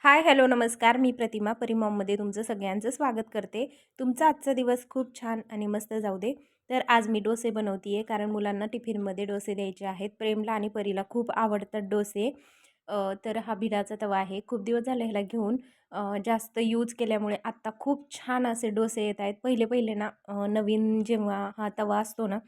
हाय, hello, नमस्कार. मी प्रतिमा परिमॉममध्ये तुमचं सगळ्यांचं स्वागत करते. तुमचा आजचा दिवस खूप छान आणि मस्त जाऊ दे. तर आज मी डोसे बनवते आहे कारण मुलांना टिफिनमध्ये डोसे द्यायचे आहेत. प्रेमला आणि परीला खूप आवडतात डोसे. तर हा भिडाचा तवा आहे. खूप दिवस झाले ह्याला घेऊन. जास्त यूज केल्यामुळे आत्ता खूप छान असे डोसे येत आहेत. पहिले पहिले ना नवीन जेव्हा हा तवा असतो ना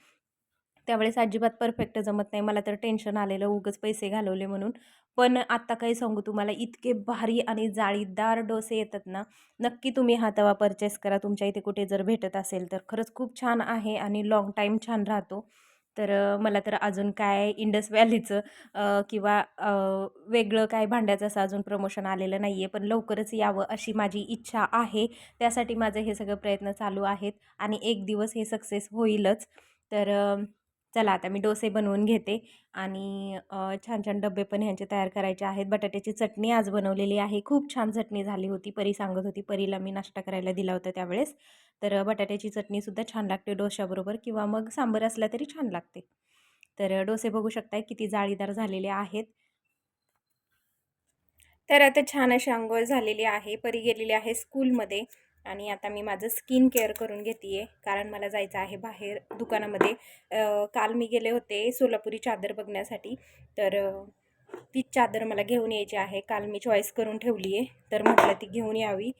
त्यावेळेस अजिबात परफेक्ट जमत नाही. मला तर टेन्शन आलेलं उगाच पैसे घालवले म्हणून. पण आत्ता काही सांगू तुम्हाला इतके भारी आणि जाळीदार डोसे येतात ना, नक्की तुम्ही हा तवा परचेस करा तुमच्या इथे कुठे जर भेटत असेल तर. खरंच खूप छान आहे आणि लाँग टाईम छान राहतो. तर मला तर अजून काय इंडस व्हॅलीचं किंवा वेगळं काय भांड्याचं असं अजून प्रमोशन आलेलं नाही आहे. पण लवकरच यावं अशी माझी इच्छा आहे. त्यासाठी माझे हे सगळे प्रयत्न चालू आहेत आणि एक दिवस हे सक्सेस होईलच. तर चला आता मी डोसे बनवून घेते आणि छान छान डबे पण ह्यांचे तयार करायचे आहेत. बटाट्याची चटणी आज बनवलेली आहे. खूप छान चटणी झाली होती. परी सांगत होती. परीला मी नाश्ता करायला दिला होता त्यावेळेस. तर बटाट्याची चटणीसुद्धा छान लागते डोश्याबरोबर किंवा मग सांबार असला तरी छान लागते. तर डोसे बघू शकताय किती जाळीदार झालेले आहेत. तर आता छान अशी अंघोळ झालेली आहे. परी गेलेली आहे स्कूलमध्ये आणि आता मी माझं स्किन केअर करून घेते आहे कारण मला जायचं आहे बाहेर दुकानामध्ये. काल मी गेले होते सोलापुरी चादर बघण्यासाठी. तर तीच चादर मला घेऊन यायची आहे. काल मी चॉईस करून ठेवली आहे तर म्हटलं ती घेऊन यावी.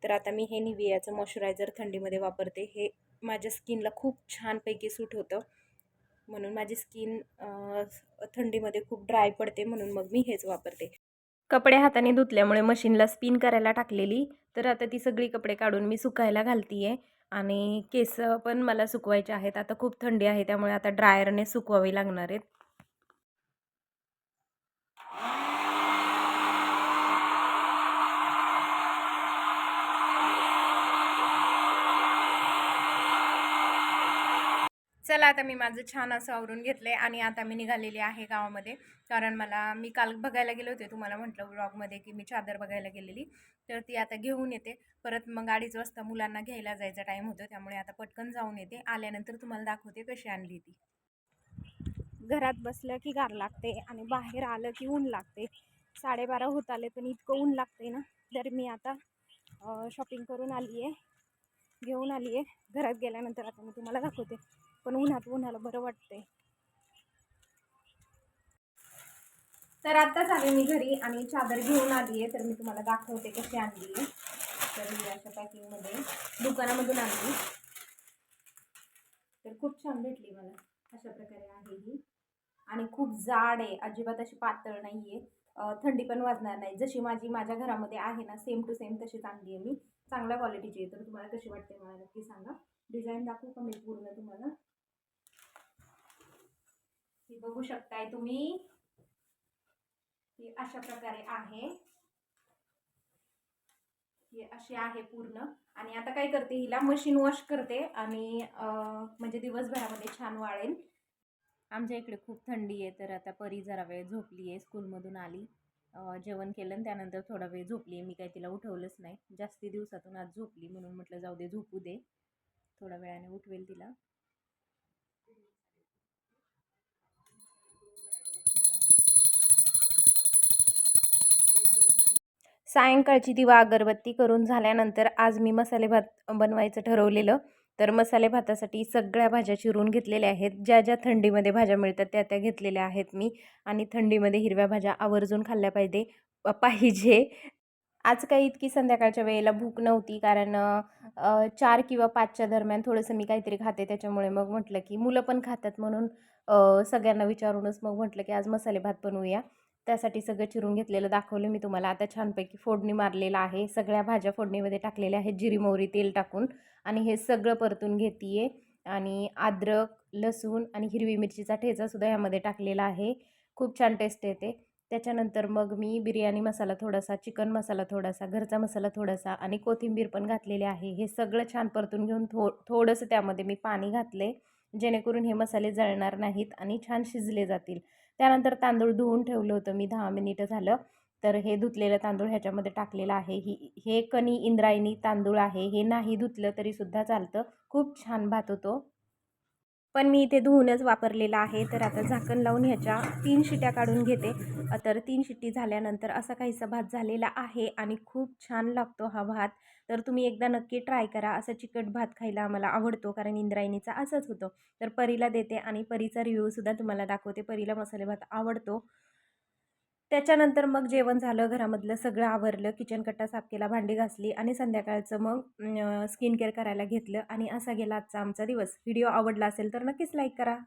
तर आता मी हे निवियाचं मॉइश्चरायझर थंडीमध्ये वापरते. हे माझ्या स्किनला खूप छानपैकी सूट होतं म्हणून माझी स्किन थंडीमध्ये खूप ड्राय पडते म्हणून मग मी हेच वापरते. कपडे हाताने धुतल्यामुळे मशीनला स्पिन करायला टाकलेली. तर आता ती सगळी कपडे काढून मी सुकायला घालते आहे आणि केस पण मला सुकवायचे आहेत. आता खूप थंडी आहे त्यामुळे आता ड्रायरने सुकवावे लागणार आहेत. चला आता मी माझं छान असं आवरून घेतलं आहे आणि आता मी निघालेली आहे गावामध्ये. कारण मी काल बघायला गेले होते तुम्हाला म्हटलं व्लॉगमध्ये की मी चादर बघायला गेलेली. तर ती आता घेऊन येते. परत मग 2:30 वाजता मुलांना घ्यायला जायचा टाईम होतो त्यामुळे आता पटकन जाऊन येते. आल्यानंतर तुम्हाला दाखवते कशी आणली ती. घरात बसलं की गार लागते आणि बाहेर आलं की ऊन लागते. 12:30 होत आले पण इतकं ऊन लागते ना. तर मी आता शॉपिंग करून आली आहे. घेऊन आली आहे. घरात गेल्यानंतर आता मी तुम्हाला दाखवते. पण उन्हाला बरं वाटते. तर आत्ताच आले मी घरी आणि चादर घेऊन आली आहे. तर मी तुम्हाला दाखवते कशी आणली आहे. तर मी अशा पॅकिंगमध्ये दुकानामधून आणली. तर खूप छान भेटली मला. अशा प्रकारे आहे ही आणि खूप जाड आहे. अजिबात अशी पातळ नाही आहे. थंडी पण वाजणार नाही. जशी माझ्या घरामध्ये आहे ना सेम टू सेम तशीच आणली आहे मी. चांगल्या क्वालिटीची आहे. तर तुम्हाला कशी वाटते मला नक्की सांगा. डिझाईन दाखवू का मी पूर्ण तुम्हाला. ही बघू शकताय तुम्ही. ही अशा प्रकारे आहे. ही अशी आहे पूर्ण. आणि आता काय करते हिला मशीन वॉश करते आणि म्हणजे दिवसभरामध्ये छान वाळेल. आमच्या इकडे खूप थंडी आहे. तर आता परी जरा वेळ झोपली आहे. स्कूलमधून आली. जेवण केलं आणि त्यानंतर थोडा वेळ झोपली आहे. मी काही तिला उठवलंच नाही. जास्ती दिवसातून आज झोपली म्हणून म्हटलं जाऊ दे झोपू दे. थोड्या वेळाने उठवेल तिला. सायंकाळची दिवा अगरबत्ती करून झाल्यानंतर आज मी मसाले भात बनवायचं ठरवलेलं. तर मसाले भातासाठी सगळ्या भाज्या चिरून घेतलेल्या आहेत. ज्या ज्या थंडीमध्ये भाज्या मिळतात त्या त्या घेतलेल्या आहेत मी. आणि थंडीमध्ये हिरव्या भाज्या आवर्जून खाल्ल्या पाहिजे. आज काही इतकी संध्याकाळच्या वेळेला भूक नव्हती कारण 4 किंवा 5च्या दरम्यान थोडंसं मी काहीतरी खाते त्याच्यामुळे मग म्हटलं की मुलं पण खातात म्हणून सगळ्यांना विचारूनच मग म्हटलं की आज मसाले भात बनवूया. त्यासाठी सगळं चिरून घेतलेलं दाखवलं मी तुम्हाला. आता छानपैकी फोडणी मारलेलं आहे. सगळ्या भाज्या फोडणीमध्ये टाकलेल्या आहेत जिरी मोहरी तेल टाकून आणि हे सगळं परतून घेते आहे. आणि अद्रक, लसूण आणि हिरवी मिरचीचा ठेचासुद्धा ह्यामध्ये टाकलेला आहे. खूप छान टेस्ट येते. त्याच्यानंतर मग मी बिर्याणी मसाला थोडासा, चिकन मसाला थोडासा, घरचा मसाला थोडासा आणि कोथिंबीर पण घातलेले आहे. हे सगळं छान परतून घेऊन थोडंसं त्यामध्ये मी पाणी घातले जेणेकरून हे मसाले जळणार नाहीत आणि छान शिजले जातील. त्यानंतर तांदूळ धुवून ठेवलं होतं मी 10 मिनिटं झालं. तर हे धुतलेलं तांदूळ ह्याच्यामध्ये टाकलेलं आहे. हे कणी इंद्रायणी तांदूळ आहे. हे नाही धुतलं तरीसुद्धा चालतं. खूप छान भात होतो. पण मी इथे धुवूनच वापरलेला आहे. तर आता झाकण लावून ह्याच्या 3 शिट्या काढून घेते. तर 3 शिट्टी झाल्यानंतर असा काहीसा भात झालेला आहे आणि खूप छान लागतो हा भात. तर तुम्ही एकदा नक्की ट्राय करा. असा चिकट भात खायला आम्हाला आवडतो कारण इंद्रायणीचा असंच होतं. तर परीला देते आणि परीचा रिव्ह्यूसुद्धा तुम्हाला दाखवते. परीला मसाले भात आवडतो. त्याच्यानंतर मग जेवण झालं, घरामधलं सगळं आवरलं, किचन कट्टा साफ केला, भांडी घासली आणि संध्याकाळचं मग स्किन केअर करायला घेतलं आणि असा गेला आजचा आमचा दिवस. व्हिडिओ आवडला असेल तर नक्कीच लाईक करा.